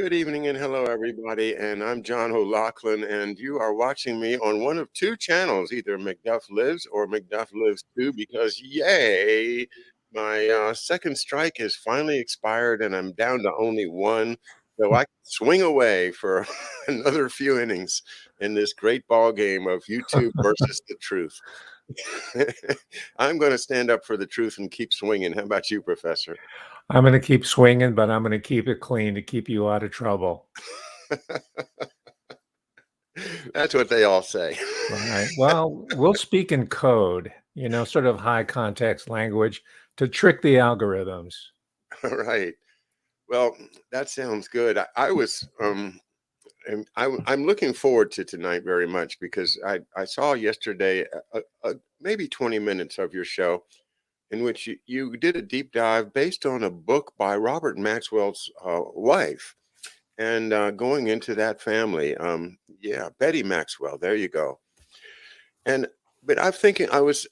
Good evening and hello, everybody. And I'm John O'Loughlin, and you are watching me on one of two channels, either McDuff Lives or McDuff Lives 2, because yay, my second strike has finally expired and I'm down to only one. So I can swing away for another few innings in this great ball game of YouTube versus the truth. I'm going to stand up for the truth and keep swinging. How about you, Professor? I'm going to keep swinging, but I'm going to keep it clean to keep you out of trouble. That's what they all say. Right. Well, we'll speak in code, sort of high context language to trick the algorithms. All right. Well, that sounds good. I'm looking forward to tonight very much because I saw yesterday maybe 20 minutes of your show in which you did a deep dive based on a book by Robert Maxwell's wife and going into that family. Yeah, Betty Maxwell. There you go. But I'm thinking I was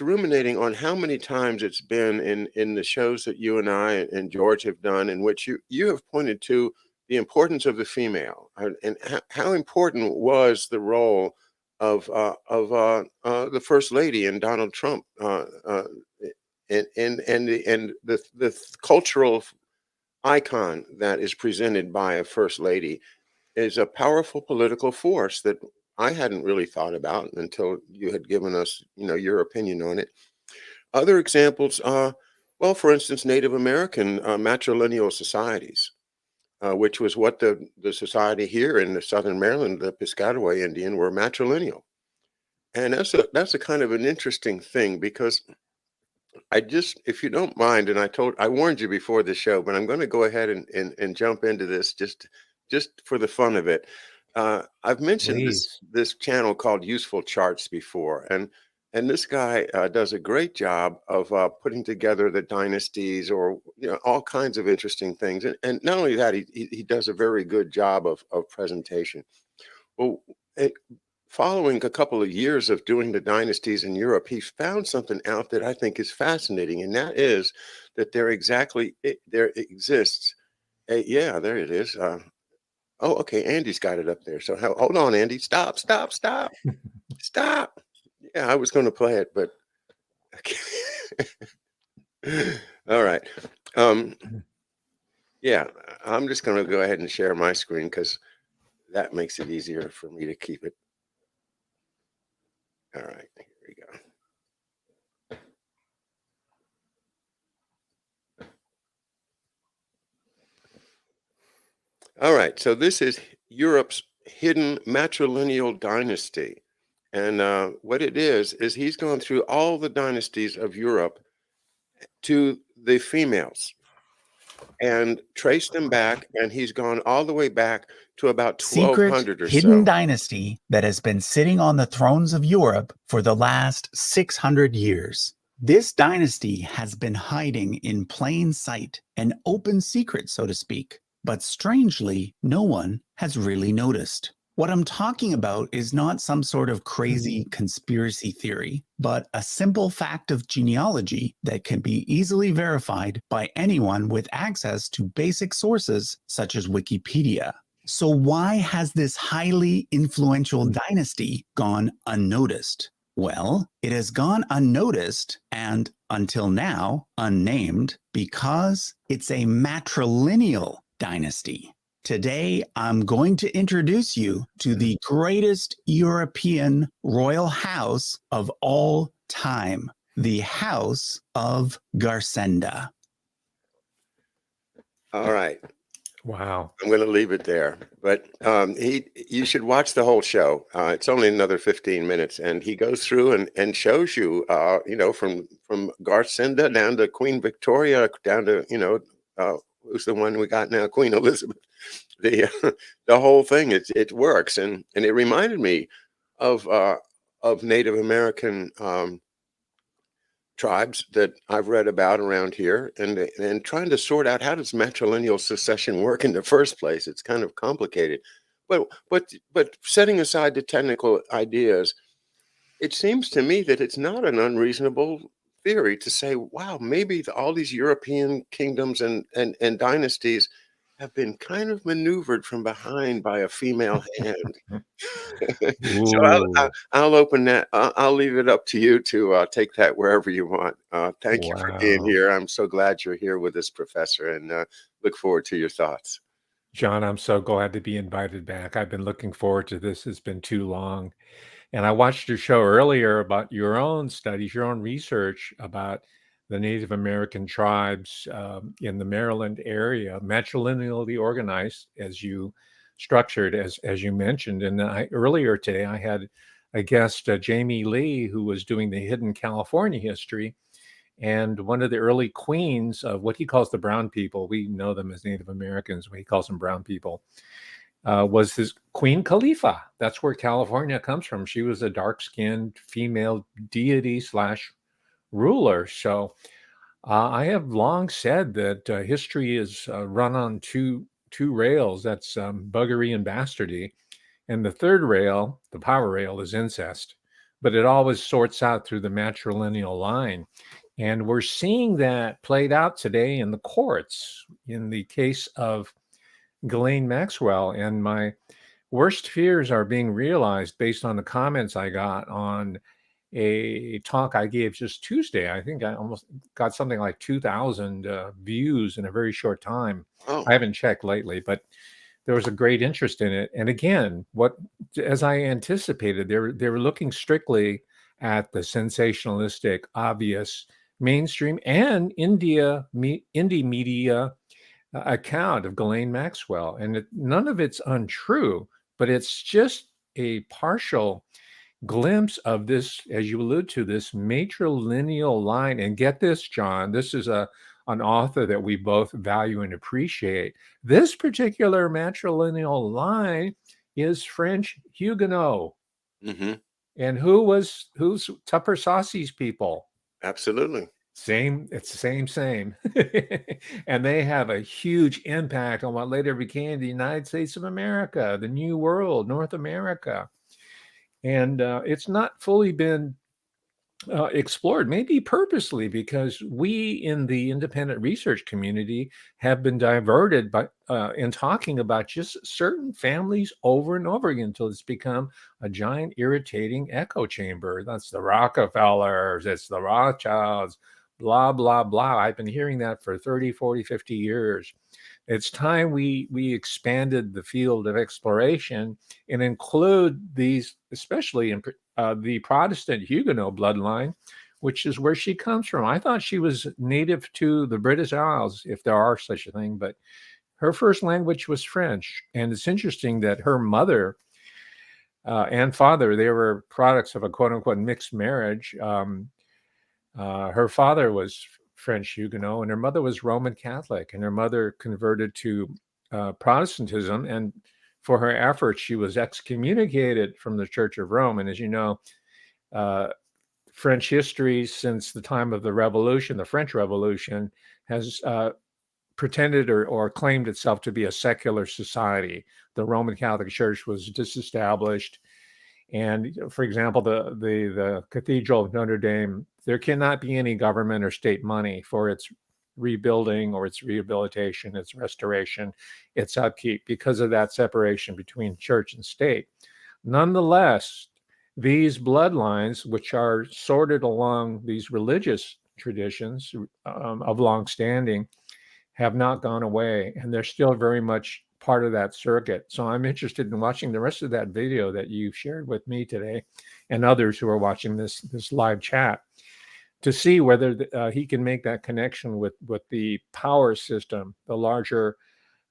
ruminating on how many times it's been in the shows that you and I and George have done, in which you have pointed to the importance of the female and how important was the role of the First Lady and Donald Trump and the cultural icon that is presented by a First Lady is a powerful political force that I hadn't really thought about until you had given us, your opinion on it. Other examples, well, for instance, Native American matrilineal societies, which was what the society here in the Southern Maryland, the Piscataway Indian, were matrilineal. And that's a kind of an interesting thing because if you don't mind, and I warned you before the show, but I'm going to go ahead and jump into this just for the fun of it. I've mentioned this channel called Useful Charts before, and this guy does a great job of putting together the dynasties or all kinds of interesting things. And not only that, he does a very good job of presentation. Well, following a couple of years of doing the dynasties in Europe, he found something out that I think is fascinating, and that is that there exists. Yeah, there it is. Oh, okay. Andy's got it up there. So hold on, Andy. Stop. Stop. Yeah, I was going to play it, but okay. All right. Yeah, I'm just going to go ahead and share my screen because that makes it easier for me to keep it. All right, here we go. All right, so this is Europe's hidden matrilineal dynasty. And what it is he's gone through all the dynasties of Europe to the females and traced them back. And he's gone all the way back to about 1200 or so. Hidden dynasty that has been sitting on the thrones of Europe for the last 600 years. This dynasty has been hiding in plain sight, an open secret, so to speak. But strangely, no one has really noticed. What I'm talking about is not some sort of crazy conspiracy theory, but a simple fact of genealogy that can be easily verified by anyone with access to basic sources such as Wikipedia. So why has this highly influential dynasty gone unnoticed? Well, it has gone unnoticed and, until now, unnamed because it's a matrilineal dynasty. Today, I'm going to introduce you to the greatest European royal house of all time, the House of Garsenda. All right. Wow. I'm going to leave it there, but you should watch the whole show. It's only another 15 minutes, and he goes through and shows you, from Garsenda down to Queen Victoria, down to, who's the one we got now, Queen Elizabeth. The whole thing, it works, and it reminded me of Native American tribes that I've read about around here, and trying to sort out how does matrilineal succession work in the first place. It's kind of complicated, but setting aside the technical ideas, it seems to me that it's not an unreasonable theory to say, wow, maybe all these European kingdoms and dynasties have been kind of maneuvered from behind by a female hand. So Ooh, I'll open that. I'll leave it up to you to take that wherever you want. Thank you for being wow. here. I'm so glad you're here with us, Professor, and look forward to your thoughts. John, I'm so glad to be invited back. I've been looking forward to this. It's been too long. And I watched your show earlier about your own studies, your own research about the Native American tribes in the Maryland area, matrilineally organized, as you structured, as you mentioned. And earlier today, I had a guest, Jamie Lee, who was doing the Hidden California history. And one of the early queens of what he calls the brown people, we know them as Native Americans, but he calls them brown people, was his Queen Khalifa. That's where California comes from. She was a dark-skinned female deity slash ruler. So I have long said that history is run on two rails. That's buggery and bastardy. And the third rail, the power rail, is incest. But it always sorts out through the matrilineal line. And we're seeing that played out today in the courts in the case of Ghislaine Maxwell. And my worst fears are being realized based on the comments I got on a talk I gave just Tuesday. I think I almost got something like 2,000 views in a very short time. Oh, I haven't checked lately, but there was a great interest in it. And again, as I anticipated, they were looking strictly at the sensationalistic, obvious mainstream and indie media account of Ghislaine Maxwell. And none of it's untrue, but it's just a partial glimpse of this, as you allude to, this matrilineal line. And get this, John, this is an author that we both value and appreciate. This particular matrilineal line is French Huguenot. hmm And who's Tupper Saucy's people? absolutely. Same, it's the same. And they have a huge impact on what later became the United States of America, the New World, North America. And it's not fully been explored, maybe purposely, because we in the independent research community have been diverted by in talking about just certain families over and over again until it's become a giant irritating echo chamber. That's the Rockefellers, it's the Rothschilds, blah, blah, blah. I've been hearing that for 30, 40, 50 years. It's time we expanded the field of exploration and include these, especially in the Protestant Huguenot bloodline, which is where she comes from. I thought she was native to the British Isles, if there are such a thing, but her first language was French. And it's interesting that her mother and father, they were products of a quote unquote mixed marriage. Her father was French Huguenot and her mother was Roman Catholic, and her mother converted to Protestantism. And for her efforts, she was excommunicated from the Church of Rome. And as you know, French history since the time of the Revolution, the French Revolution, has pretended or claimed itself to be a secular society. The Roman Catholic Church was disestablished. And for example, the Cathedral of Notre Dame, there cannot be any government or state money for its rebuilding or its rehabilitation, its restoration, its upkeep, because of that separation between church and state. Nonetheless, these bloodlines, which are sorted along these religious traditions of long standing, have not gone away, and they're still very much part of that circuit. So I'm interested in watching the rest of that video that you shared with me today and others who are watching this live chat to see whether he can make that connection with the power system, the larger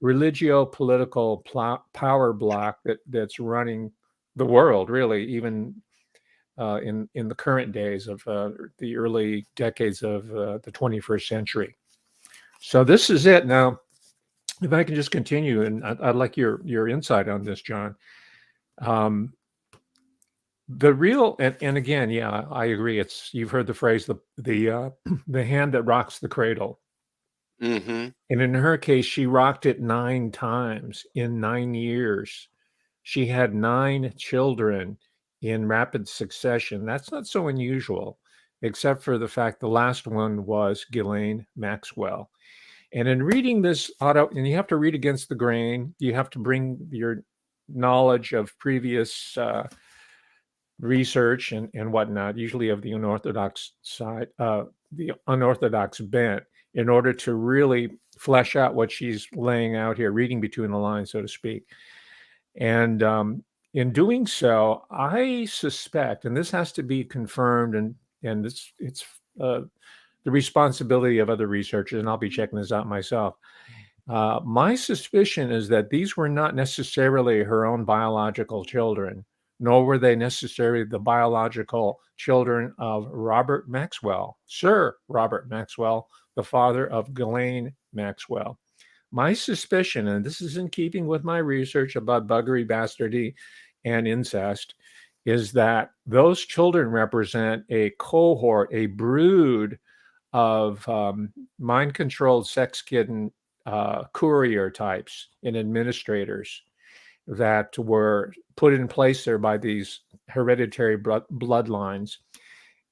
religio-political power block that's running the world, really, even in the current days of the early decades of the 21st century. So this is it. Now, if I can just continue, and I'd like your insight on this, John. The real, and again, yeah, I agree. You've heard the phrase the the hand that rocks the cradle. hmm And in her case, she rocked it 9 times in 9 years. She had 9 children in rapid succession. That's not so unusual, except for the fact the last one was Ghislaine Maxwell. And in reading this and you have to read against the grain, you have to bring your knowledge of previous research and whatnot, usually of the unorthodox side, the unorthodox bent, in order to really flesh out what she's laying out here, reading between the lines, so to speak. And in doing so, I suspect, and this has to be confirmed, and it's the responsibility of other researchers, and I'll be checking this out myself. My suspicion is that these were not necessarily her own biological children, nor were they necessarily the biological children of Robert Maxwell, Sir Robert Maxwell, the father of Ghislaine Maxwell. My suspicion, and this is in keeping with my research about buggery, bastardy, and incest, is that those children represent a cohort, a brood of mind-controlled sex-kidden courier types and administrators that were put in place there by these hereditary bloodlines.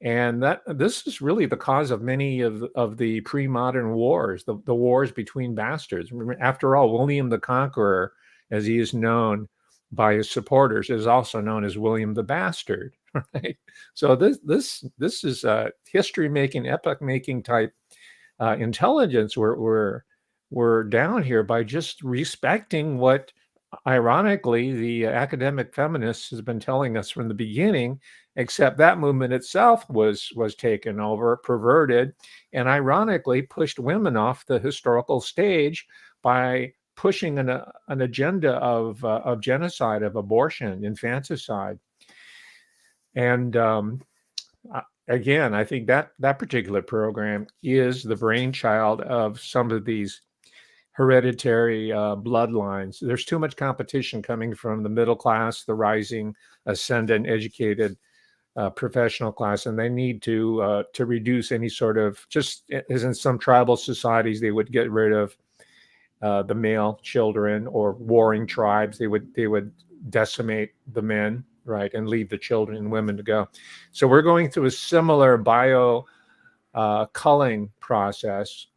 And that this is really the cause of many of the pre-modern wars, the wars between bastards. After all, William the Conqueror, as he is known by his supporters, is also known as William the Bastard. Right? So this is a history-making, epoch-making type intelligence. We're down here by just respecting what, ironically, the academic feminists has been telling us from the beginning, except that movement itself was taken over, perverted, and ironically pushed women off the historical stage by pushing an agenda of genocide, of abortion, infanticide. And again, I think that particular program is the brainchild of some of these hereditary bloodlines. There's too much competition coming from the middle class, the rising, ascendant, educated professional class, and they need to reduce any sort of, just as in some tribal societies, they would get rid of the male children, or warring tribes, they would decimate the men, right, and leave the children and women to go. So we're going through a similar bio culling process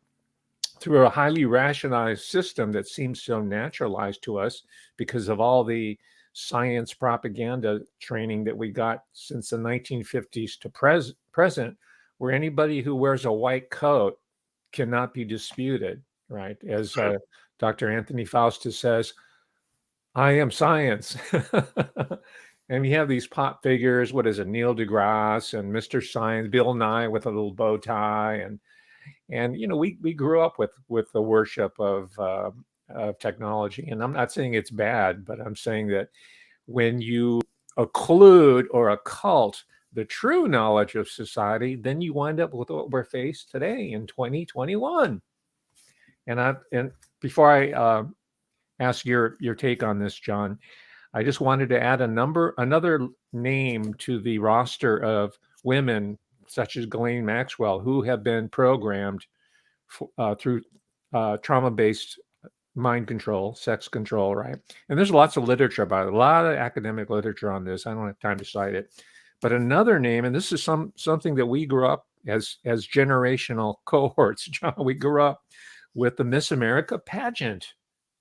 through a highly rationalized system that seems so naturalized to us because of all the science propaganda training that we got since the 1950s to present, where anybody who wears a white coat cannot be disputed, right? As Dr. Anthony Fausto says, I am science. And we have these pop figures, what is it, Neil deGrasse and Mr. Science, Bill Nye with a little bow tie, and you know, we grew up with the worship of technology. And I'm not saying it's bad, but I'm saying that when you occlude or occult the true knowledge of society, then you wind up with what we're faced today in 2021. And before I ask your take on this, John, I just wanted to add another name to the roster of women such as Ghislaine Maxwell, who have been programmed through trauma-based mind control, sex control, right? And there's lots of literature about it, a lot of academic literature on this. I don't have time to cite it. But another name, and this is something that we grew up as generational cohorts, John, we grew up with the Miss America pageant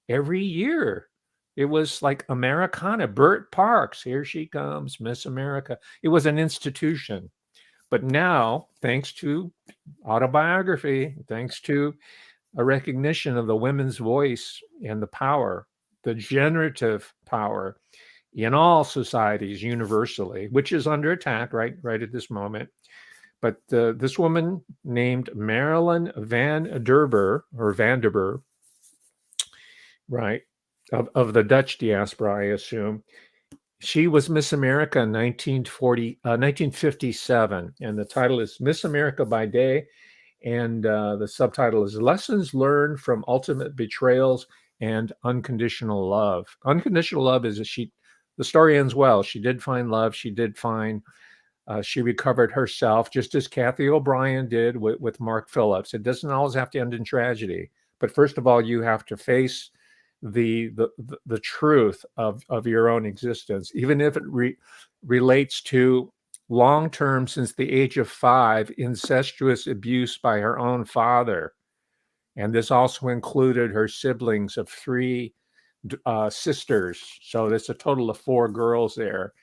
every year. It was like Americana, Burt Parks, here she comes, Miss America. It was an institution. But now, thanks to autobiography, thanks to a recognition of the women's voice and the power, the generative power in all societies universally, which is under attack right at this moment. But this woman named Marilyn Van Der Ber, right, of the Dutch diaspora, I assume. She was Miss America in 1957, and the title is Miss America by Day, and the subtitle is Lessons Learned from Ultimate Betrayals and Unconditional Love. Unconditional love is the story ends well. She did find love. She did find, she recovered herself, just as Kathy O'Brien did with Mark Phillips. It doesn't always have to end in tragedy, but first of all, you have to face the truth of your own existence, even if it relates to long-term, since the age of 5, incestuous abuse by her own father. And this also included her siblings of 3 sisters. So there's a total of 4 girls there.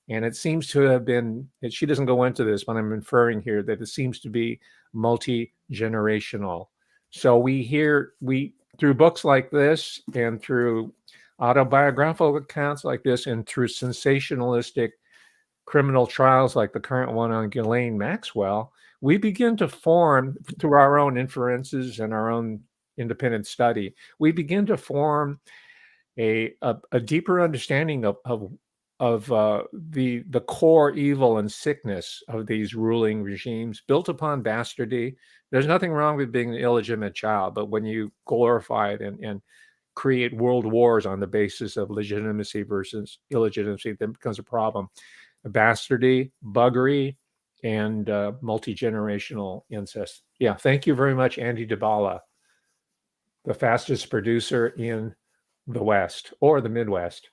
And it seems to have been, and she doesn't go into this, but I'm inferring here that it seems to be multi-generational. So through books like this and through autobiographical accounts like this and through sensationalistic criminal trials like the current one on Ghislaine Maxwell, we begin to form, through our own inferences and our own independent study, we begin to form a deeper understanding of the core evil and sickness of these ruling regimes built upon bastardy. There's nothing wrong with being an illegitimate child, but when you glorify it and create world wars on the basis of legitimacy versus illegitimacy, that becomes a problem. Bastardy, buggery, and multi-generational incest. Yeah, thank you very much, Andy Dybala, the fastest producer in the West or the Midwest.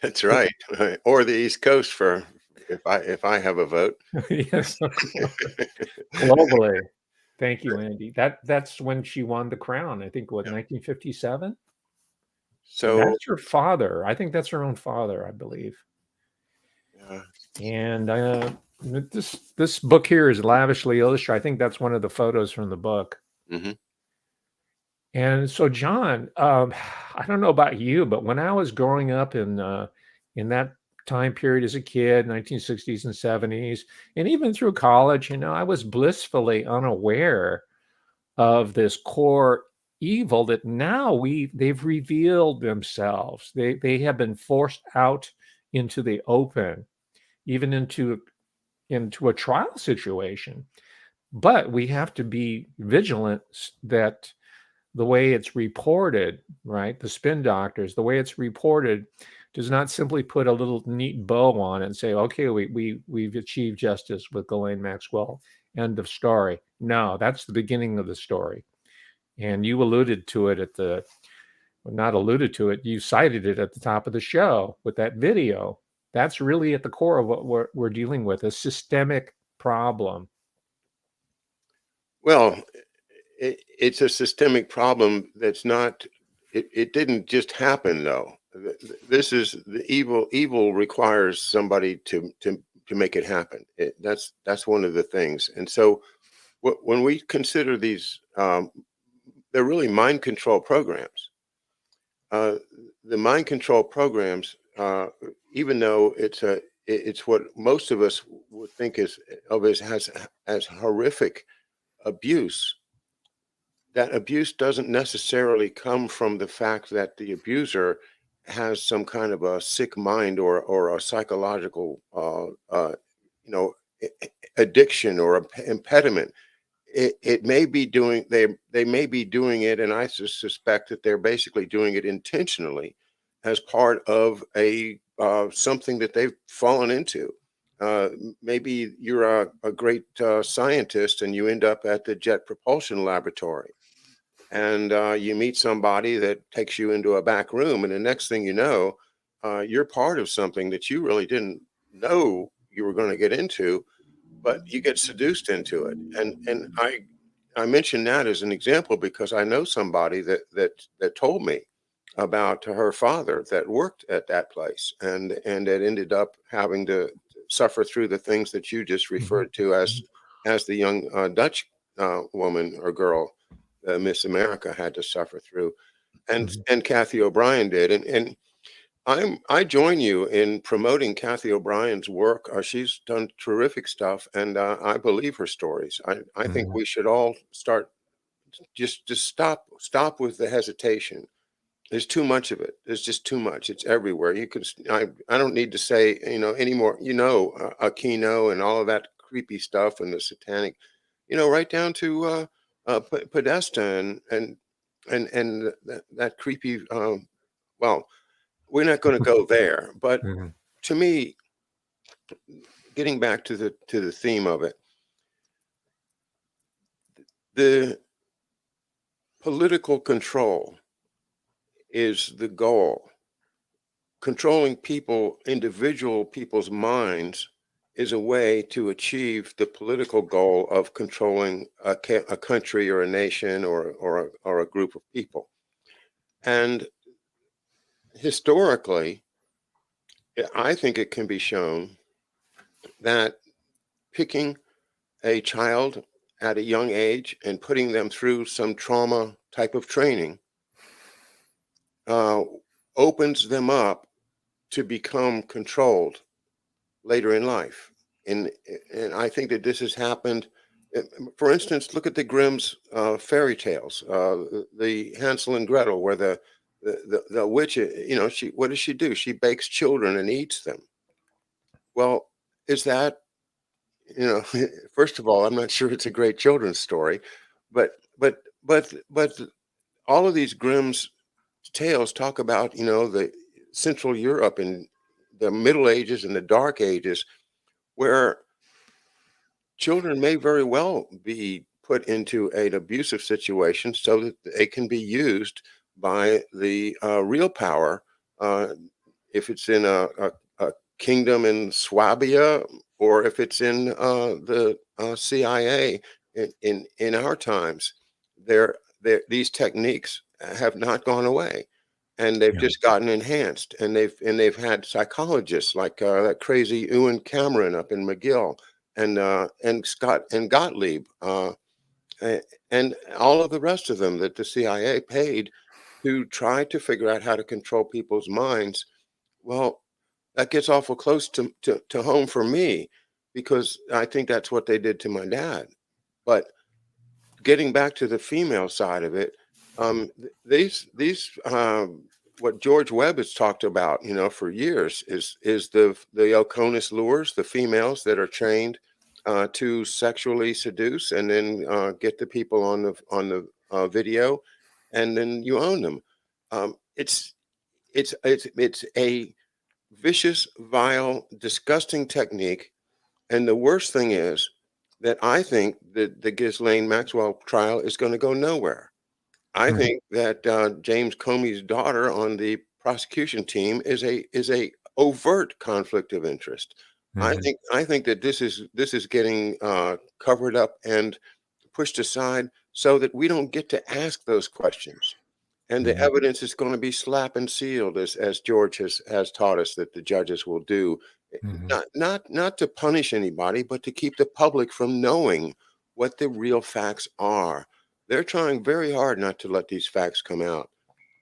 That's right. Or the East Coast for if I have a vote. Yes, globally. Thank you, Andy. That's when she won the crown. I think what, 1957? So that's her father. I think that's her own father, I believe. And this book here is lavishly illustrated. I think that's one of the photos from the book. Mm-hmm. And so, John, I don't know about you, but when I was growing up in that time period as a kid, 1960s and 70s, and even through college, I was blissfully unaware of this core evil that now they've revealed themselves. They have been forced out into the open, even into a trial situation. But we have to be vigilant that the way it's reported, right? The spin doctors, the way it's reported does not simply put a little neat bow on it and say, okay, we've achieved justice with Ghislaine Maxwell, end of story. No, that's the beginning of the story. And you alluded to it not alluded to it, you cited it at the top of the show with that video. That's really at the core of what we're dealing with, a systemic problem. Well, it's a systemic problem that's not, it didn't just happen though. This is the evil. Evil requires somebody to make it happen. That's one of the things. And so when we consider these, they're really mind control programs. The mind control programs, even though it's what most of us would think as horrific abuse, that abuse doesn't necessarily come from the fact that the abuser has some kind of a sick mind or a psychological addiction or impediment. It may be doing, they may be doing it, and I suspect that they're basically doing it intentionally as part of a something that they've fallen into. Maybe you're a great scientist and you end up at the Jet Propulsion Laboratory, and you meet somebody that takes you into a back room, and the next thing you know, you're part of something that you really didn't know you were going to get into, but you get seduced into it. And I mention that as an example because I know somebody that told me about her father that worked at that place and that ended up having to suffer through the things that you just referred to as the young Dutch woman or girl, Miss America, had to suffer through, and Kathy O'Brien did, and I join you in promoting Kathy O'Brien's work. She's done terrific stuff, and I believe her stories. I think we should all start just stop with the hesitation. There's too much of it. There's just too much. It's everywhere. I don't need to say anymore. Aquino and all of that creepy stuff and the satanic, right down to Podesta and that creepy. Well, we're not going to go there, but to me, getting back to the theme of it, the political control is the goal. Controlling individual people's minds is a way to achieve the political goal of controlling a country or a nation or a group of people. And historically, I think it can be shown that picking a child at a young age and putting them through some trauma type of training opens them up to become controlled later in life. And I think that this has happened. For instance, look at the Grimm's fairy tales, the Hansel and Gretel, where the witch, what does she do? She bakes children and eats them. Well, is that, first of all, I'm not sure it's a great children's story, but all of these Grimm's tales talk about, the Central Europe in the Middle Ages and the Dark Ages, where children may very well be put into an abusive situation so that they can be used by the real power, if it's in a kingdom in Swabia or if it's in the CIA in our times. These techniques have not gone away, and they've Yeah. just gotten enhanced. And they've had psychologists like that crazy Ewan Cameron up in McGill, and Scott and Gottlieb, and all of the rest of them that the CIA paid to try to figure out how to control people's minds. Well, that gets awful close to home for me, because I think that's what they did to my dad. But getting back to the female side of it, these what George Webb has talked about, for years is the Oconus lures, the females that are trained to sexually seduce and then get the people on the video, and then you own them. It's a vicious, vile, disgusting technique. And the worst thing is that I think that the Ghislaine Maxwell trial is going to go nowhere. I Mhm. think that James Comey's daughter on the prosecution team is a overt conflict of interest. Mhm. I think that this is getting covered up and pushed aside so that we don't get to ask those questions. And the Mhm. evidence is going to be slap and sealed, as George has taught us that the judges will do, Mhm. not to punish anybody, but to keep the public from knowing what the real facts are. They're trying very hard not to let these facts come out.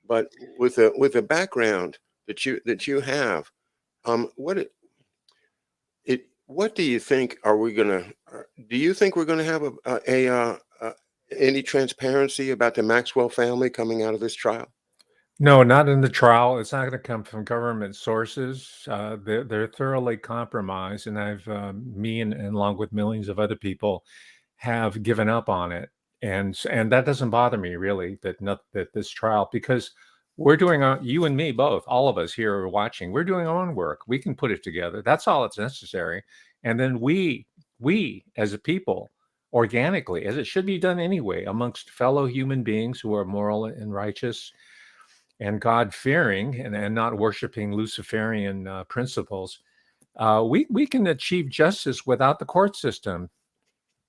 But with the background that you have, what do you think? Do you think we're gonna have any transparency about the Maxwell family coming out of this trial? No, not in the trial. It's not going to come from government sources. They're thoroughly compromised, and me and along with millions of other people have given up on it. And that doesn't bother me really, that this trial, because we're doing you and me both, all of us here are watching. We're doing our own work. We can put it together. That's all that's necessary. And then we as a people, organically, as it should be done anyway, amongst fellow human beings who are moral and righteous and God-fearing, and not worshiping Luciferian principles, we can achieve justice without the court system.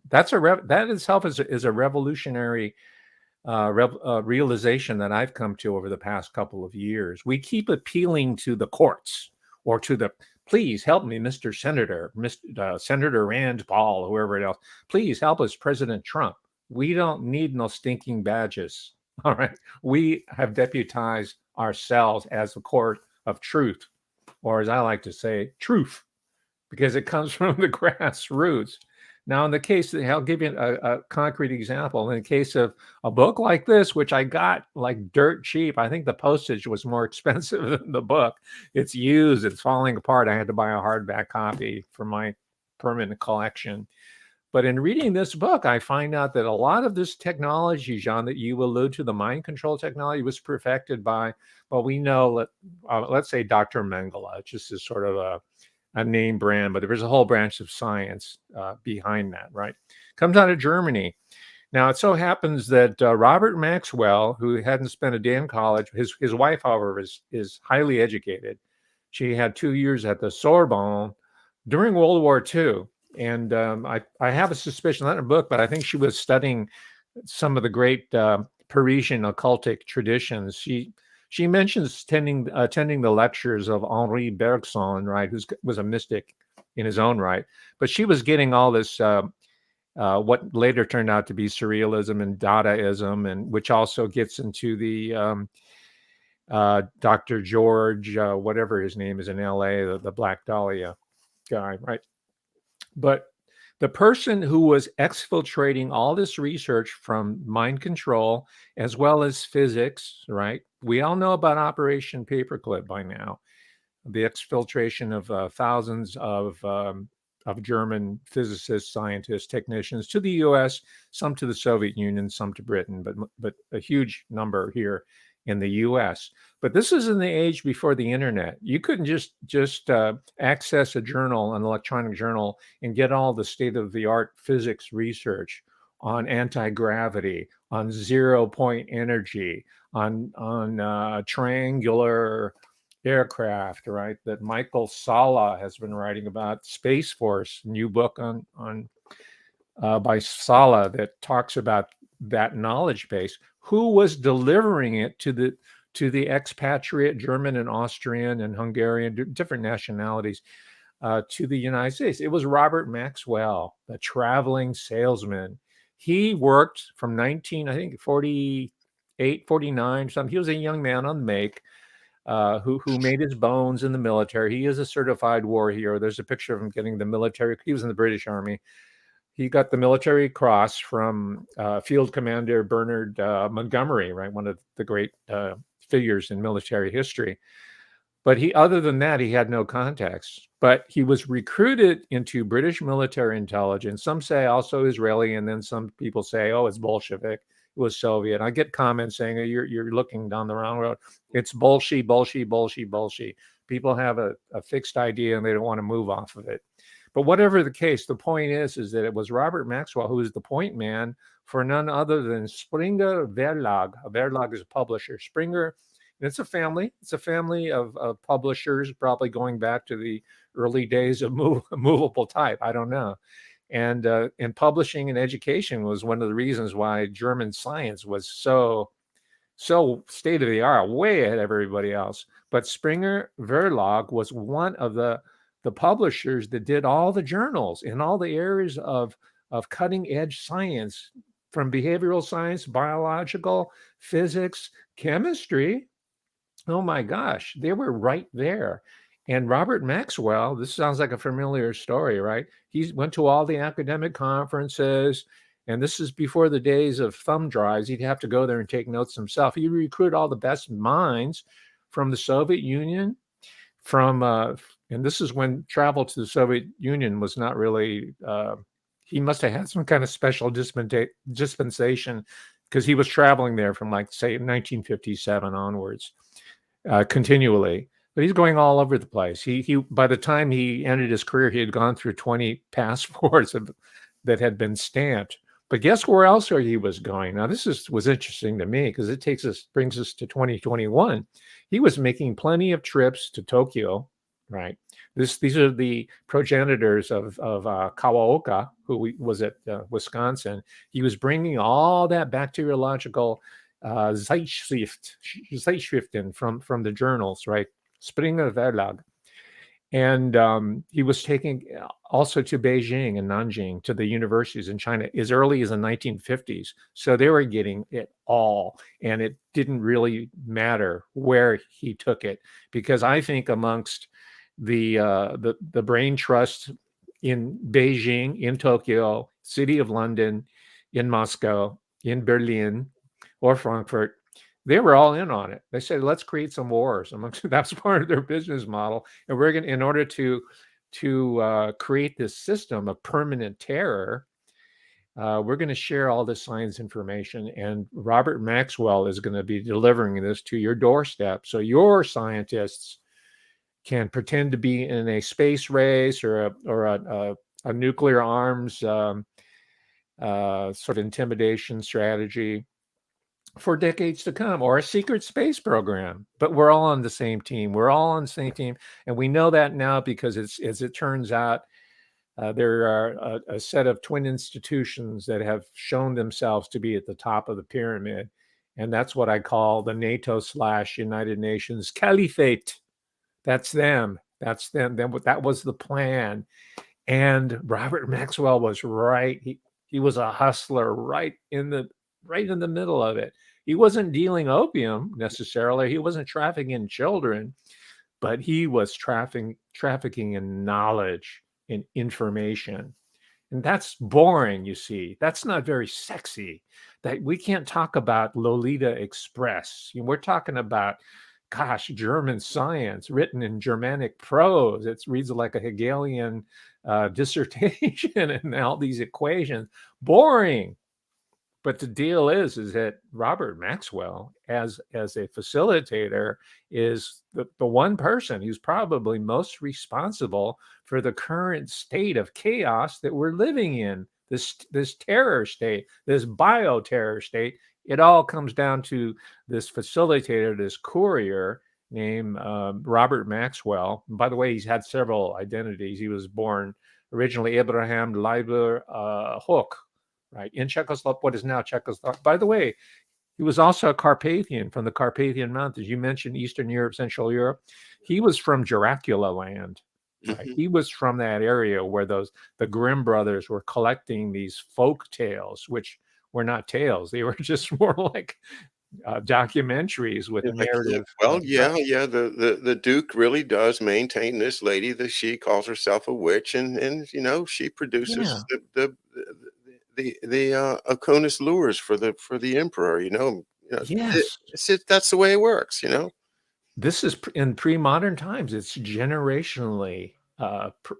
That itself is a revolutionary realization that I've come to over the past couple of years. We keep appealing to the courts or to the, please help me, Mr. Senator, Senator Rand Paul, whoever else. Please help us, President Trump. We don't need no stinking badges. All right. We have deputized ourselves as the court of truth, or as I like to say, truth, because it comes from the grassroots. Now, in the case, I'll give you a concrete example. In the case of a book like this, which I got like dirt cheap, I think the postage was more expensive than the book. It's used, it's falling apart. I had to buy a hardback copy for my permanent collection. But in reading this book, I find out that a lot of this technology, John, that you allude to, the mind control technology, was perfected by, well, we know, let's say Dr. Mengele, just as sort of a name brand, but there's a whole branch of science behind that, right? Comes out of Germany. Now, it so happens that Robert Maxwell, who hadn't spent a day in college, his wife, however, is highly educated. She had 2 years at the Sorbonne, during World War II. And I have a suspicion, not in a book, but I think she was studying some of the great Parisian occultic traditions. She mentions attending the lectures of Henri Bergson, right, who was a mystic in his own right. But she was getting all this, what later turned out to be surrealism and Dadaism, and which also gets into the Dr. George, whatever his name is in LA, the Black Dahlia guy, right? But the person who was exfiltrating all this research from mind control as well as physics, right? We all know about Operation Paperclip by now, the exfiltration of thousands of German physicists, scientists, technicians to the U.S., some to the Soviet Union, some to Britain, but a huge number here in the U.S. But this is in the age before the internet. You couldn't just access a journal, an electronic journal, and get all the state-of-the-art physics research on anti-gravity, on zero-point energy, on triangular aircraft, right? That Michael Salla has been writing about. Space Force, new book on by Salla that talks about that knowledge base. Who was delivering it to the expatriate German and Austrian and Hungarian, different nationalities, to the United States? It was Robert Maxwell, the traveling salesman. He worked from 48, 49, something. He was a young man on the make, who made his bones in the military. He is a certified war hero. There's a picture of him getting the military. He was in the British Army. He got the Military Cross from Field Commander Bernard Montgomery, right? One of the great figures in military history. But other than that, he had no contacts. But he was recruited into British military intelligence. Some say also Israeli, and then some people say, oh, it's Bolshevik. It was Soviet. I get comments saying, oh, you're looking down the wrong road. It's bullshit. People have a fixed idea and they don't want to move off of it. But whatever the case, the point is that it was Robert Maxwell who was the point man for none other than Springer Verlag. A Verlag is a publisher. Springer, it's a family. It's a family of publishers, probably going back to the early days of movable type. I don't know. And publishing and education was one of the reasons why German science was so state of the art, way ahead of everybody else. But Springer Verlag was one of the publishers that did all the journals in all the areas of cutting edge science, from behavioral science, biological, physics, chemistry. Oh my gosh, they were right there. And Robert Maxwell, this sounds like a familiar story, right? He went to all the academic conferences, and this is before the days of thumb drives. He'd have to go there and take notes himself. He'd recruit all the best minds from the Soviet Union, and this is when travel to the Soviet Union was not really, he must have had some kind of special dispensation, because he was traveling there from, like, say, 1957 onwards, continually. But he's going all over the place. He by the time he ended his career, he had gone through 20 passports that had been stamped. But guess where else he was going? Now, this was interesting to me, because it brings us to 2021. He was making plenty of trips to Tokyo, right? These are the progenitors of Kawaoka, who was at Wisconsin. He was bringing all that bacteriological Zeitschriften from the journals, right? Springer Verlag. And he was taking also to Beijing and Nanjing, to the universities in China, as early as the 1950s. So they were getting it all, and it didn't really matter where he took it, because I think amongst the brain trust in Beijing, in Tokyo, City of London, in Moscow, in Berlin, or Frankfurt, they were all in on it. They said, let's create some wars amongst. That's part of their business model. And we're going to, in order to create this system of permanent terror, we're going to share all this science information. And Robert Maxwell is going to be delivering this to your doorstep. So your scientists can pretend to be in a space race or a nuclear arms sort of intimidation strategy for decades to come, or a secret space program. But we're all on the same team. We're all on the same team. And we know that now because as it turns out, there are a set of twin institutions that have shown themselves to be at the top of the pyramid. And that's what I call the NATO/United Nations Caliphate. That's them. That's them. That was the plan. And Robert Maxwell was right. He was a hustler right in the middle of it. He wasn't dealing opium necessarily. He wasn't trafficking in children, but he was trafficking in knowledge, in information. And that's boring, you see. That's not very sexy. That we can't talk about Lolita Express. We're talking about, gosh, German science written in Germanic prose. It reads like a Hegelian dissertation and all these equations. Boring. But the deal is that Robert Maxwell, as a facilitator, is the one person who's probably most responsible for the current state of chaos that we're living in. This terror state, this bioterror state. It all comes down to this facilitator, this courier named Robert Maxwell. And by the way, he's had several identities. He was born originally Abraham Leiber Hook, right, in Czechoslovakia, what is now Czechoslovakia. By the way, he was also a Carpathian from the Carpathian Mountains. You mentioned Eastern Europe, Central Europe. He was from Dracula land. Right? Mhm. He was from that area where the Grimm brothers were collecting these folk tales, which were not tales. They were just more like documentaries with narrative. Well, yeah. The Duke really does maintain this lady that she calls herself a witch, and she produces the Oconus lures for the emperor. Yes. That's the way it works. This is in pre-modern times. It's generationally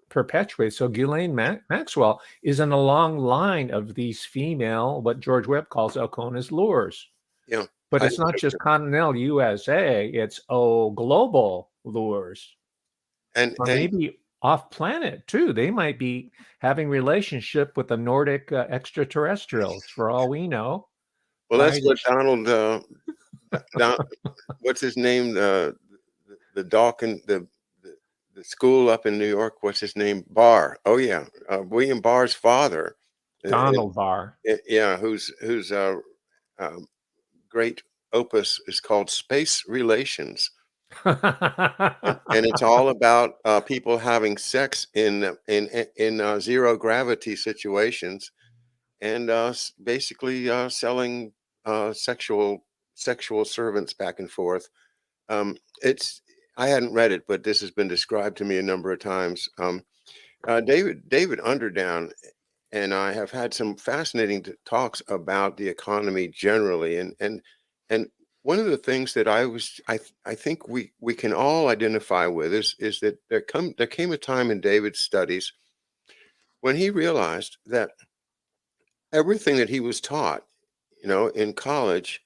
perpetuated. So Ghislaine Maxwell is in a long line of these female, what George Webb calls Oconus lures. Yeah. But it's not just continental USA, it's global lures. And maybe off planet too. They might be having relationship with the Nordic extraterrestrials for all we know. Well, that's what Donald what's his name? The Dawkins, the school up in New York, what's his name? Barr. Oh yeah. William Barr's father. Donald Barr. Yeah, whose great opus is called Space Relations. and it's all about people having sex in zero gravity situations, and basically selling sexual servants back and forth. I hadn't read it, but this has been described to me a number of times. David Underdown and I have had some fascinating talks about the economy generally, and one of the things that I think we can all identify with is that there came a time in David's studies when he realized that everything that he was taught, in college,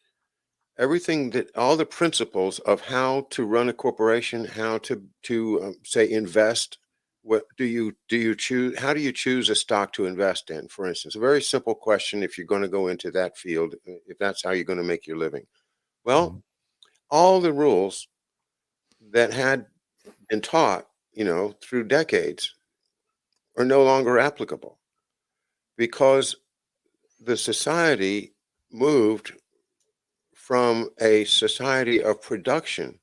all the principles of how to run a corporation, how to say invest. What do you choose? How do you choose a stock to invest in, for instance? A very simple question if you're going to go into that field, if that's how you're going to make your living. Well, all the rules that had been taught, through decades are no longer applicable because the society moved from a society of production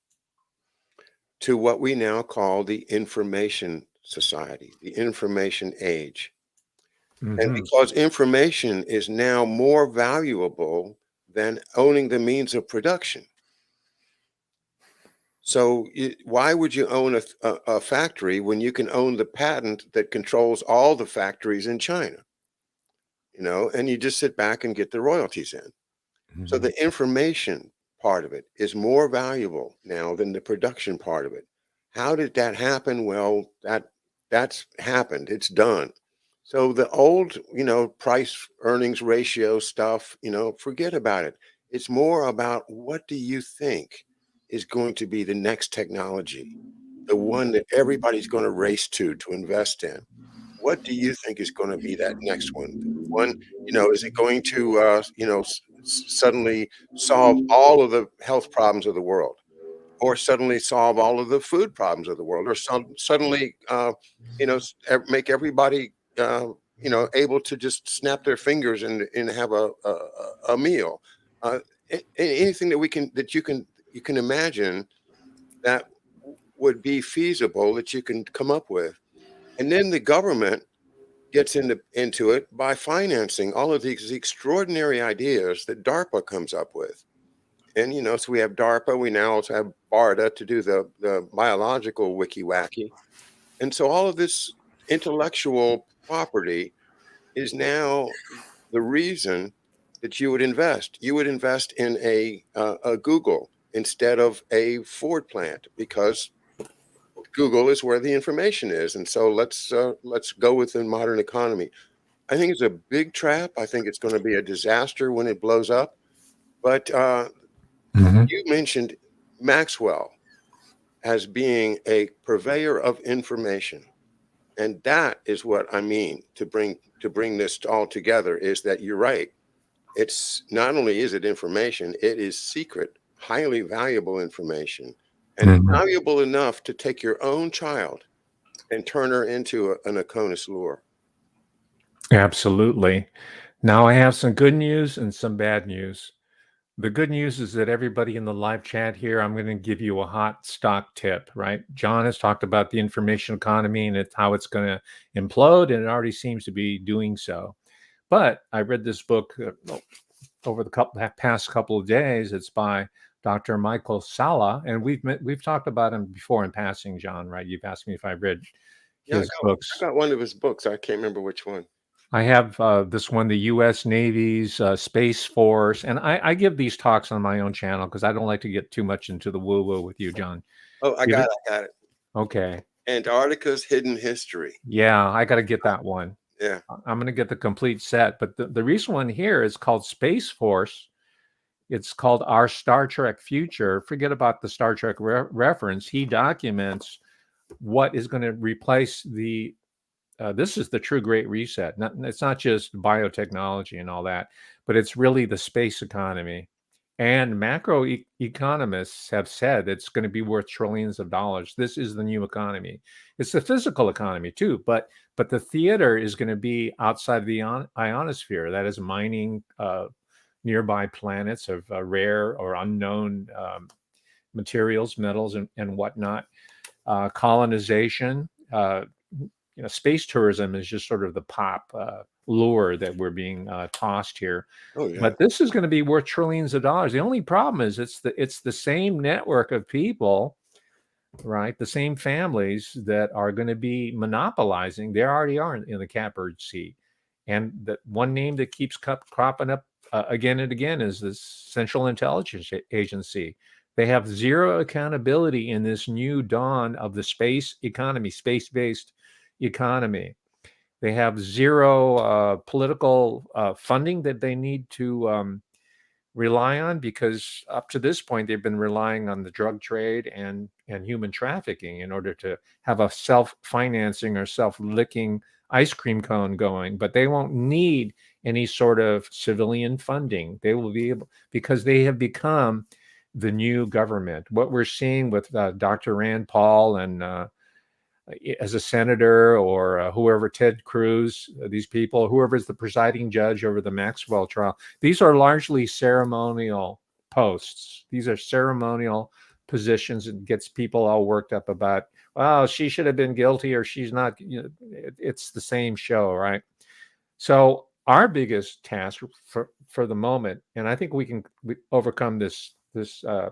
to what we now call the information society, the information age. And because information is now more valuable than owning the means of production. So why would you own a factory when you can own the patent that controls all the factories in China? And you just sit back and get the royalties in. So the information part of it is more valuable now than the production part of it. How did that happen? Well, that's happened. It's done. So the old, price earnings ratio stuff, forget about it. It's more about what do you think is going to be the next technology, the one that everybody's going to race to invest in. What do you think is going to be that next one? Is it going to, suddenly solve all of the health problems of the world, or suddenly solve all of the food problems of the world, or suddenly, make everybody, able to just snap their fingers and have a meal. Anything that you can imagine that would be feasible that you can come up with, and then the government gets into it by financing all of these extraordinary ideas that DARPA comes up with. And so we have DARPA. We now also have BARDA to do the biological wiki wacky. And so all of this intellectual property is now the reason that you would invest. You would invest in a Google instead of a Ford plant, because Google is where the information is. And so let's go with the modern economy. I think it's a big trap. I think it's going to be a disaster when it blows up. But you mentioned Maxwell as being a purveyor of information, and that is what I mean to bring this all together. Is that you're right? It's not only is it information, it is secret, highly valuable information, and valuable enough to take your own child and turn her into an Akonis lure. Absolutely. Now I have some good news and some bad news. The good news is that everybody in the live chat here, I'm going to give you a hot stock tip, right? John has talked about the information economy and how it's going to implode, and it already seems to be doing so. But I read this book over the past couple of days. It's by Dr. Michael Salla, and we've talked about him before in passing, John, right? You've asked me if I read his books. I got one of his books. I can't remember which one. I have this one, the U.S. Navy's Space Force, and I give these talks on my own channel because I don't like to get too much into the woo-woo with you, John. Oh, I got it. Okay. Antarctica's Hidden History. Yeah, I got to get that one. Yeah. I'm going to get the complete set, but the recent one here is called Space Force. It's called Our Star Trek Future. Forget about the Star Trek reference. He documents what is going to replace this is the true Great Reset. It's not just biotechnology and all that, but it's really the space economy. And macro economists have said it's going to be worth trillions of dollars. This is the new economy. It's the physical economy too, but the theater is going to be outside the ionosphere. That is mining nearby planets of rare or unknown materials, metals, and whatnot. Colonization. Space tourism is just sort of the pop lure that we're being tossed here. Oh, yeah. But this is going to be worth trillions of dollars. The only problem is it's the same network of people, right? The same families that are going to be monopolizing. They already are in the catbird seat. And the one name that keeps cropping up again and again is this Central Intelligence Agency. They have zero accountability in this new dawn of the space economy, space-based economy. They have zero political funding that they need to rely on, because up to this point they've been relying on the drug trade and human trafficking in order to have a self-financing or self-licking ice cream cone going. But they won't need any sort of civilian funding. They will be able, because they have become the new government. What we're seeing with Dr. Rand Paul and as a senator, or whoever, Ted Cruz, these people, whoever's the presiding judge over the Maxwell trial, these are largely ceremonial posts. These are ceremonial positions. It gets people all worked up about, well, she should have been guilty or she's not. It's the same show, right? So our biggest task for the moment, and I think we can overcome this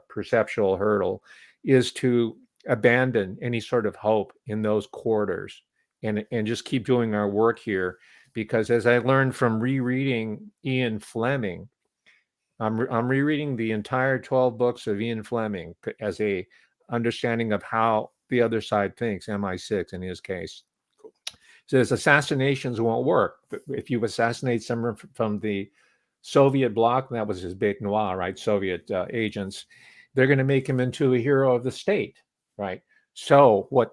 perceptual hurdle, is to abandon any sort of hope in those quarters and just keep doing our work here. Because as I learned from rereading Ian Fleming, I'm rereading the entire 12 books of Ian Fleming as a understanding of how the other side thinks, MI6 in his case. Says assassinations won't work. If you assassinate someone from the Soviet bloc, that was his bête noire, right? Soviet agents, they're going to make him into a hero of the state. Right. So what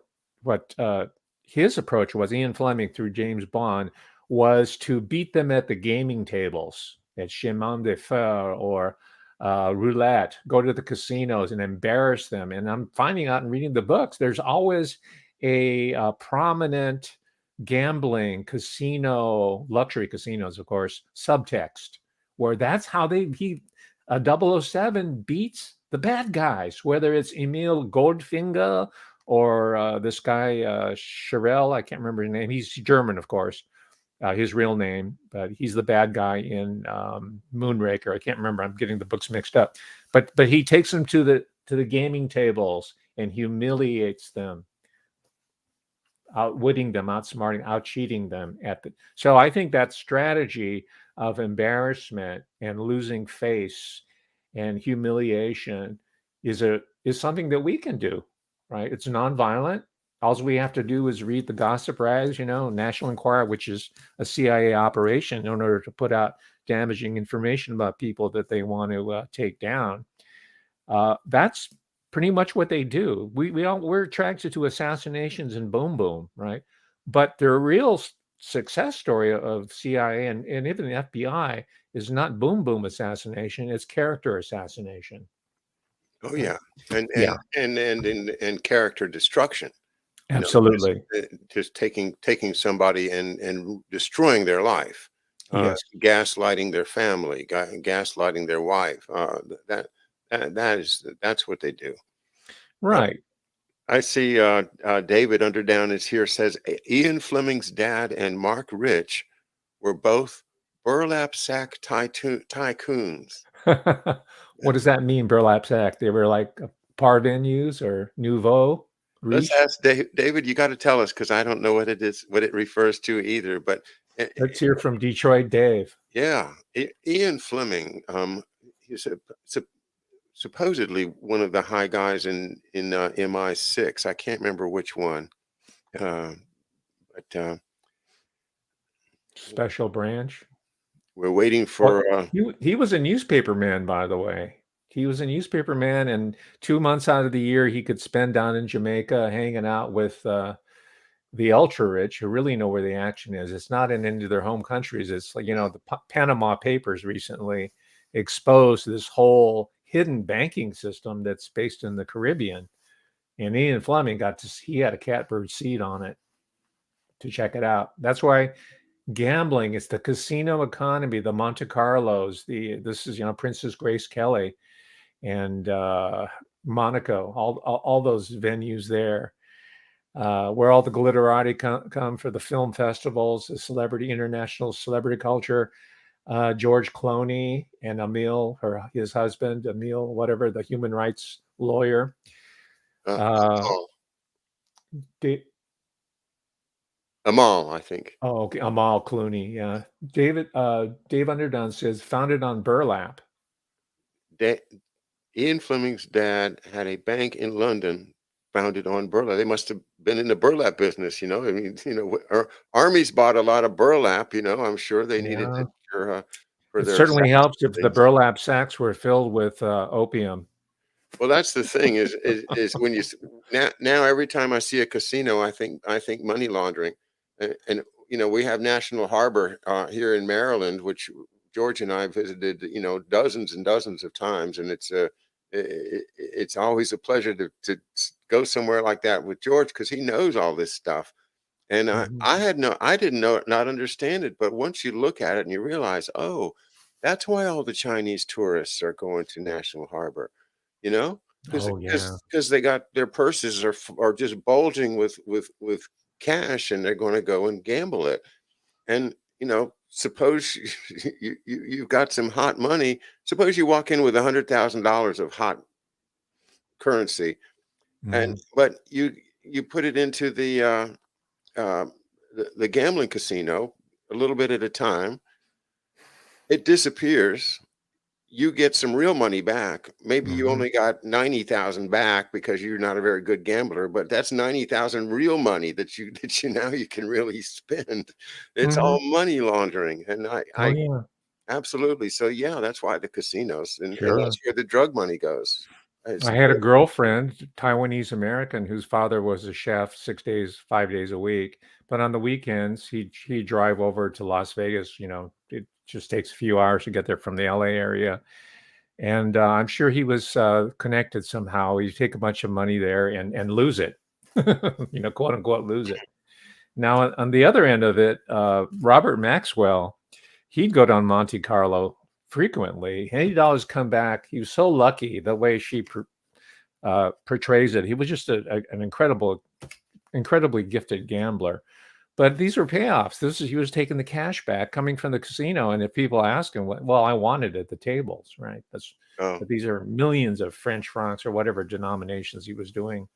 his approach was, Ian Fleming through James Bond, was to beat them at the gaming tables. at chemin de fer or roulette, go to the casinos and embarrass them. And I'm finding out in reading the books, there's always a prominent gambling casino, luxury casinos, of course, subtext, where that's how he 007 beats the bad guys, whether it's Emil Goldfinger or this guy Sherrill, I can't remember his name. He's German, of course, his real name, but he's the bad guy in Moonraker. I can't remember. I'm getting the books mixed up. But he takes them to the gaming tables and humiliates them, outwitting them, outsmarting, out-cheating them so I think that strategy of embarrassment and losing face and humiliation is something that we can do, right? It's nonviolent. All we have to do is read the gossip rags, National Enquirer, which is a CIA operation in order to put out damaging information about people that they want to take down. That's pretty much what they do. We're attracted to assassinations and boom, boom, right? But the real success story of CIA and even the FBI is not boom, boom assassination. It's character assassination. Oh yeah, Yeah. and character destruction. Absolutely. Just taking somebody and destroying their life. Yes. Gaslighting their family, gaslighting their wife. That's what they do. Right. I see David Underdown is here, says Ian Fleming's dad and Mark Rich were both burlap sack tycoons. What does that mean, burlap sack? They were like parvenus or nouveau Let's riche? ask David. You got to tell us, because I don't know what it is, what it refers to either. But Let's hear from Detroit Dave. yeah, Ian Fleming. He's supposedly one of the high guys in MI6. I can't remember which one, but Special branch. we're waiting for. He was a newspaper man, by the way. He was a newspaper man, and 2 months out of the year he could spend down in Jamaica hanging out with the ultra rich who really know where the action is. It's not in any of their home countries. It's like, the Panama Papers recently exposed this whole hidden banking system that's based in the Caribbean. And Ian Fleming he had a catbird seat on it to check it out. That's why gambling is the casino economy, the Monte Carlos, this is, Princess Grace Kelly and Monaco, all those venues there. Where all the glitterati come for the film festivals, the international celebrity culture. George Clooney and Emil, his husband, Emil, whatever, the human rights lawyer. Amal, I think. Oh, okay. Amal Clooney. Yeah. Dave Underdown says founded on burlap. Ian Fleming's dad had a bank in London founded on burlap. They must have been in the burlap business, I mean, armies bought a lot of burlap, I'm sure they needed it for it their. Certainly helps if the burlap sacks were filled with opium. Well, that's the thing is when you now every time I see a casino, I think money laundering, and we have National Harbor here in Maryland, which George and I visited, dozens and dozens of times, and it's always a pleasure to go somewhere like that with George, because he knows all this stuff. And I didn't not understand it, but once you look at it and you realize, oh, that's why all the Chinese tourists are going to National Harbor, because they got their purses are just bulging with cash, and they're going to go and gamble it. And suppose you've got some hot money. Suppose you walk in with $100,000 of hot currency, but you put it into the gambling casino a little bit at a time. It disappears. You get some real money back. Maybe you only got 90,000 back because you're not a very good gambler, but that's 90,000 real money that you now you can really spend. It's all money laundering, and absolutely. So yeah, that's why the casinos and that's where the drug money goes. It's I had a girlfriend, Taiwanese American, whose father was a chef 6 days, 5 days a week. But on the weekends, he'd drive over to Las Vegas. It just takes a few hours to get there from the LA area. And I'm sure he was connected somehow. He'd take a bunch of money there and lose it, quote unquote, lose it. Now, on the other end of it, Robert Maxwell, he'd go down Monte Carlo frequently. $80 come back. He was so lucky the way she portrays it. He was just an incredibly gifted gambler. But these were payoffs. He was taking the cash back coming from the casino. And if people ask him, well, I wanted it at the tables, right? But these are millions of French francs or whatever denominations he was doing.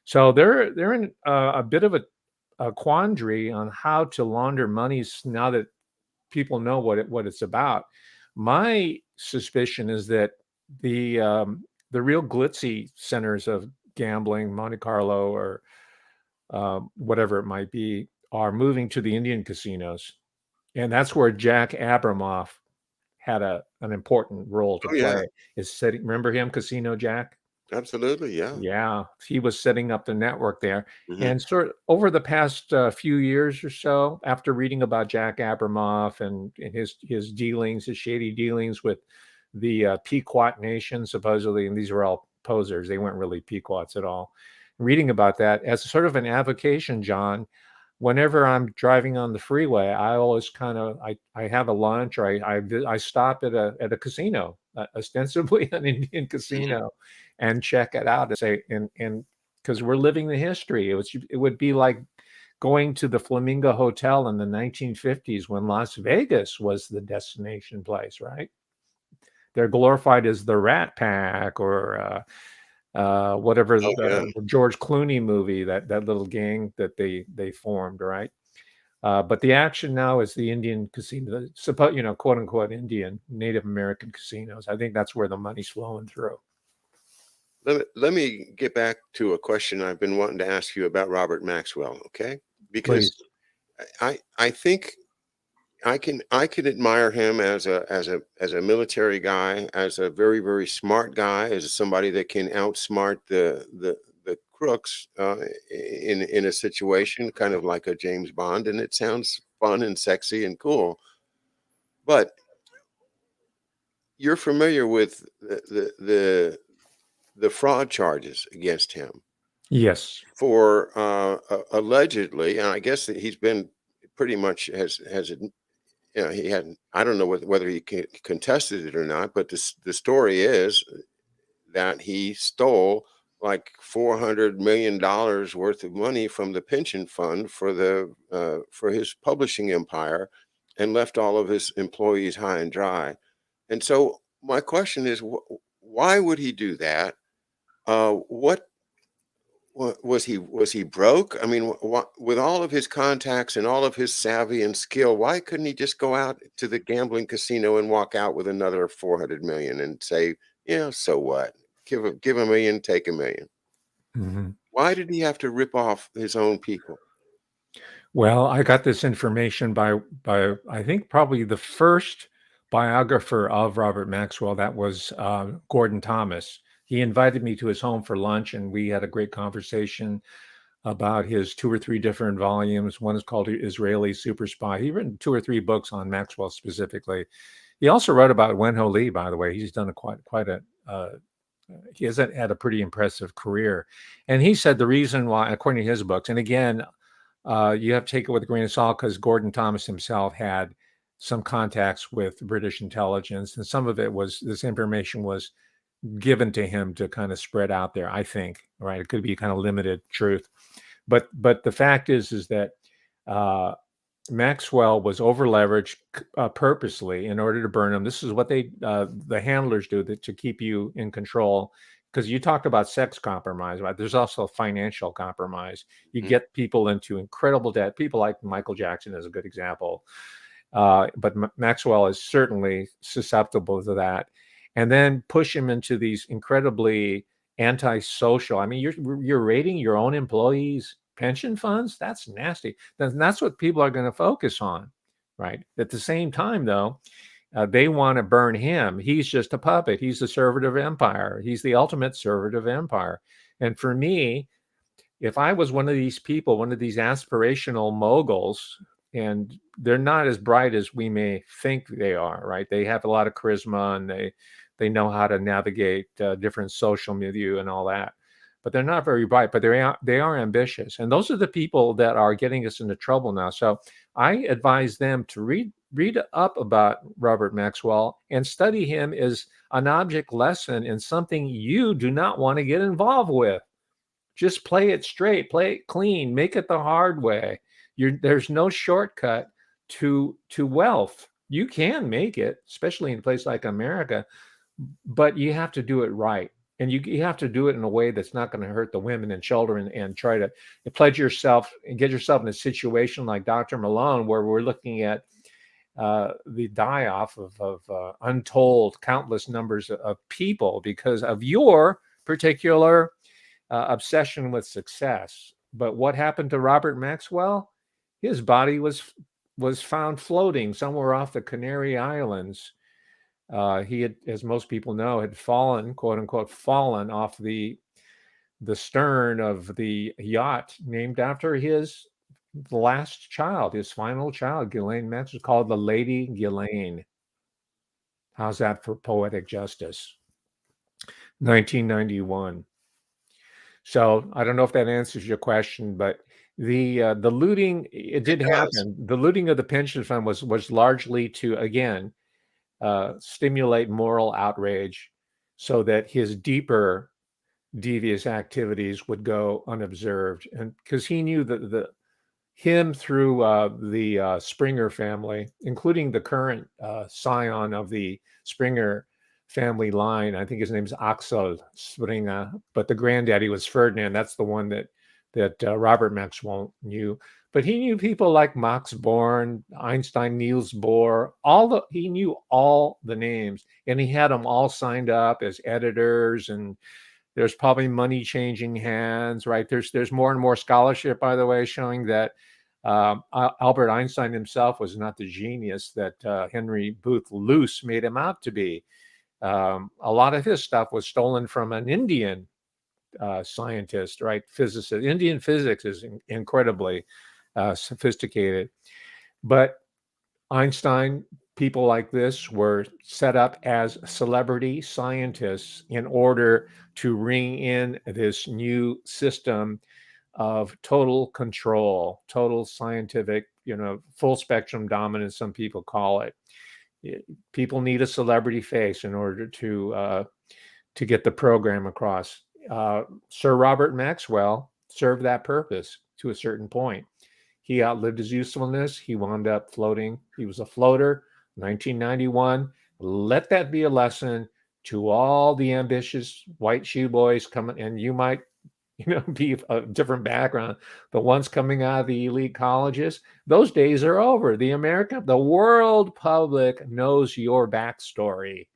So they're in a bit of a quandary on how to launder monies now that people know what it's about. My suspicion is that the real glitzy centers of gambling, Monte Carlo or whatever it might be, are moving to the Indian casinos, and that's where Jack Abramoff had an important role to play. Remember him, Casino Jack? Absolutely, yeah. Yeah, he was setting up the network there. Mhm. And sort of over the past few years or so, after reading about Jack Abramoff and his dealings, his shady dealings with the Pequot Nation, supposedly, and these were all posers. They weren't really Pequots at all. Reading about that as sort of an avocation, John, whenever I'm driving on the freeway, I always I have a lunch or I stop at a casino, ostensibly an Indian casino, and check it out and say, and because we're living the history. It would be like going to the Flamingo Hotel in the 1950s when Las Vegas was the destination place, right? They're glorified as the Rat Pack or whatever the George Clooney movie, that little gang that they formed, right? But the action now is the Indian casino, quote unquote Indian Native American casinos. I think that's where the money's flowing through. Let me get back to a question I've been wanting to ask you about Robert Maxwell, okay? Because I think I can admire him as a military guy, as a very, very smart guy, as somebody that can outsmart the crooks in a situation, kind of like a James Bond, and it sounds fun and sexy and cool. But you're familiar with the fraud charges against him. Yes. For allegedly, and I guess that he's been pretty much has he hadn't. I don't know whether he contested it or not, but the story is that he stole like $400 million worth of money from the pension fund for his publishing empire, and left all of his employees high and dry. And so my question is, why would he do that? What was he broke? I mean, with all of his contacts and all of his savvy and skill, why couldn't he just go out to the gambling casino and walk out with another 400 million and say, so what? Give a million, take $1 million. Mm-hmm. Why did he have to rip off his own people? Well, I got this information by I think probably the first biographer of Robert Maxwell. That was Gordon Thomas. He invited me to his home for lunch, and we had a great conversation about his 2 or 3 different volumes. One is called Israeli Super Spy. He written 2 or 3 books on Maxwell specifically. He also wrote about Wen-Ho Lee, by the way. He's done he has had a pretty impressive career. And he said the reason why, according to his books, and again, you have to take it with a grain of salt because Gordon Thomas himself had some contacts with British intelligence, and some of this information was given to him to kind of spread out there, I think, right? It could be kind of limited truth. But the fact is that Maxwell was over-leveraged purposely in order to burn him. This is what the handlers do to keep you in control. Because you talked about sex compromise, right? There's also financial compromise. You get people into incredible debt. People like Michael Jackson is a good example. But Maxwell is certainly susceptible to that. And then push him into these incredibly antisocial. I mean, you're raiding your own employees' pension funds. That's nasty. That's what people are going to focus on, right? At the same time, though, They want to burn him. He's just a puppet. He's the servant of empire. He's the ultimate servant of empire. And for me, if I was one of these people, one of these aspirational moguls, and they're not as bright as we may think they are, right? They have a lot of charisma, and they know how to navigate different social milieu and all that. But they're not very bright, but they are ambitious. And those are the people that are getting us into trouble now. So I advise them to read up about Robert Maxwell and study him as an object lesson in something you do not want to get involved with. Just play it straight, play it clean, make it the hard way. There's no shortcut to wealth. You can make it, especially in a place like America, but you have to do it right. And you have to do it in a way that's not going to hurt the women and children, and try to pledge yourself and get yourself in a situation like Dr. Malone, where we're looking at the die-off of untold countless numbers of people because of your particular obsession with success. But what happened to Robert Maxwell? His body was found floating somewhere off the Canary Islands. He had, as most people know, had fallen, quote unquote, fallen off the stern of the yacht named after his last child, his final child, Ghislaine Maxwell, called the Lady Ghislaine. How's that for poetic justice? 1991. So I don't know if that answers your question, but the looting, it did happen. The looting of the pension fund was largely to, again, stimulate moral outrage so that his deeper devious activities would go unobserved. And because he knew that him through the Springer family, including the current scion of the Springer family line, I think his name's Axel Springer, but the granddaddy was Ferdinand. That's the one that Robert Maxwell knew. But he knew people like Max Born, Einstein, Niels Bohr. He knew all the names, and he had them all signed up as editors. And there's probably money changing hands, right? There's more and more scholarship, by the way, showing that Albert Einstein himself was not the genius that Henry Booth Luce made him out to be. A lot of his stuff was stolen from an Indian scientist, right? Physicist. Indian physics is incredibly sophisticated. But Einstein, people like this were set up as celebrity scientists in order to ring in this new system of total control, total scientific, full spectrum dominance, some people call it. People need a celebrity face in order to get the program across. Sir Robert Maxwell served that purpose to a certain point. He outlived his usefulness. He wound up floating. He was a floater. 1991. Let that be a lesson to all the ambitious white shoe boys coming. And you might, be a different background. The ones coming out of the elite colleges, those days are over. The world public knows your backstory.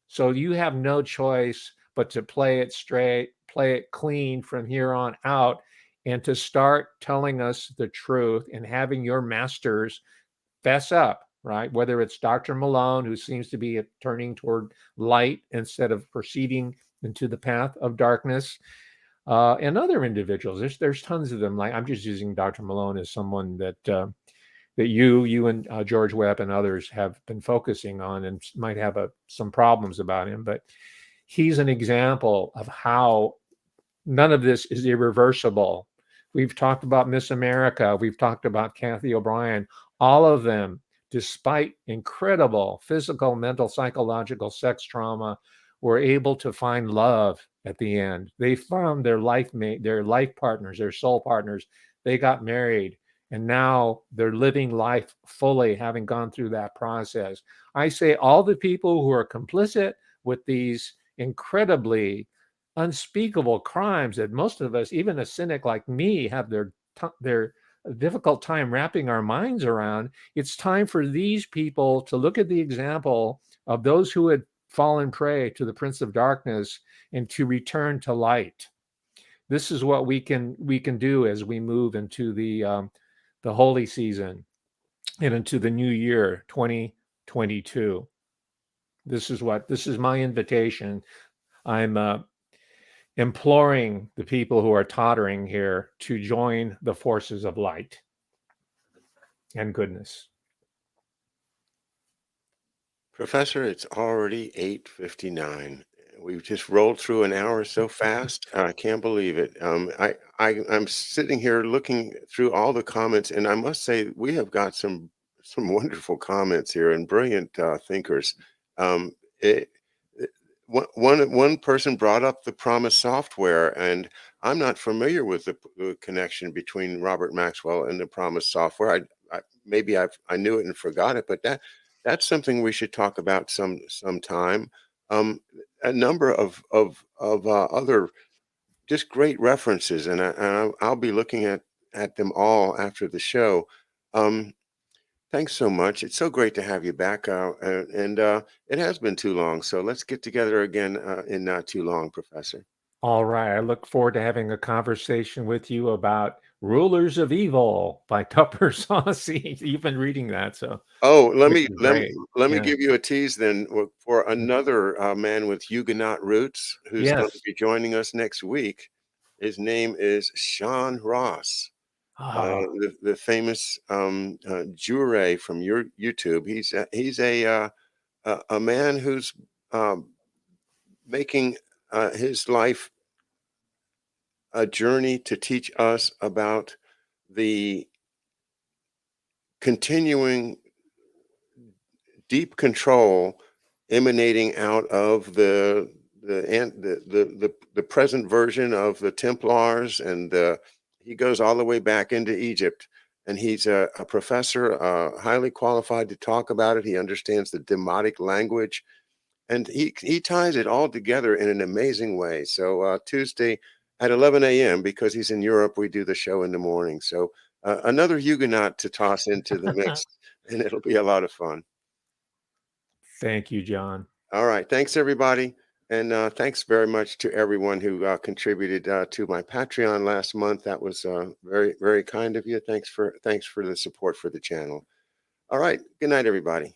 So you have no choice but to play it straight, play it clean from here on out, and to start telling us the truth and having your masters fess up, right? Whether it's Dr. Malone, who seems to be turning toward light instead of proceeding into the path of darkness, and other individuals. There's tons of them. Like, I'm just using Dr. Malone as someone that you and George Webb and others have been focusing on, and might have some problems about him. But he's an example of how none of this is irreversible. We've talked about Miss America. We've talked about Kathy O'Brien. All of them, despite incredible physical, mental, psychological, sex trauma, were able to find love at the end. They found their life mate, their life partners, their soul partners. They got married, and now they're living life fully, having gone through that process. I say all the people who are complicit with these incredibly unspeakable crimes that most of us, even a cynic like me, have their difficult time wrapping our minds around. It's time for these people to look at the example of those who had fallen prey to the Prince of Darkness and to return to light. This is what we can do as we move into the holy season and into the new year 2022. This is my invitation. I'm imploring the people who are tottering here to join the forces of light and goodness. Professor, it's already 8:59. We've just rolled through an hour so fast. I can't believe it. I'm sitting here looking through all the comments, and I must say we have got some wonderful comments here and brilliant thinkers. Um, it, one person brought up the Promise software, and I'm not familiar with the connection between Robert Maxwell and the Promise software. Maybe I knew it and forgot it, but that's something we should talk about sometime. A number of other just great references, and I'll be looking at them all after the show. Um, Thanks so much. It's so great to have you back, and it has been too long. So let's get together again in not too long, Professor. All right. I look forward to having a conversation with you about Rulers of Evil by Tupper Saucy. You've been reading that, so Oh, let which me is let me great. let me Yeah. give you a tease then for another man with Huguenot roots who's going to Yes. be joining us next week. His name is Sean Ross, Ah, the famous jure from your YouTube. He's a man who's um, making his life a journey to teach us about the continuing deep control emanating out of the present version of the Templars, and he goes all the way back into Egypt. And he's a professor, highly qualified to talk about it. He understands the demotic language, and he ties it all together in an amazing way. So Tuesday at 11 a.m., because he's in Europe, we do the show in the morning. So another Huguenot to toss into the mix, and it'll be a lot of fun. thank you, John. All right. Thanks, everybody. And thanks very much to everyone who contributed to my Patreon last month. That was very, very kind of you. Thanks for the support for the channel. All right. Good night, everybody.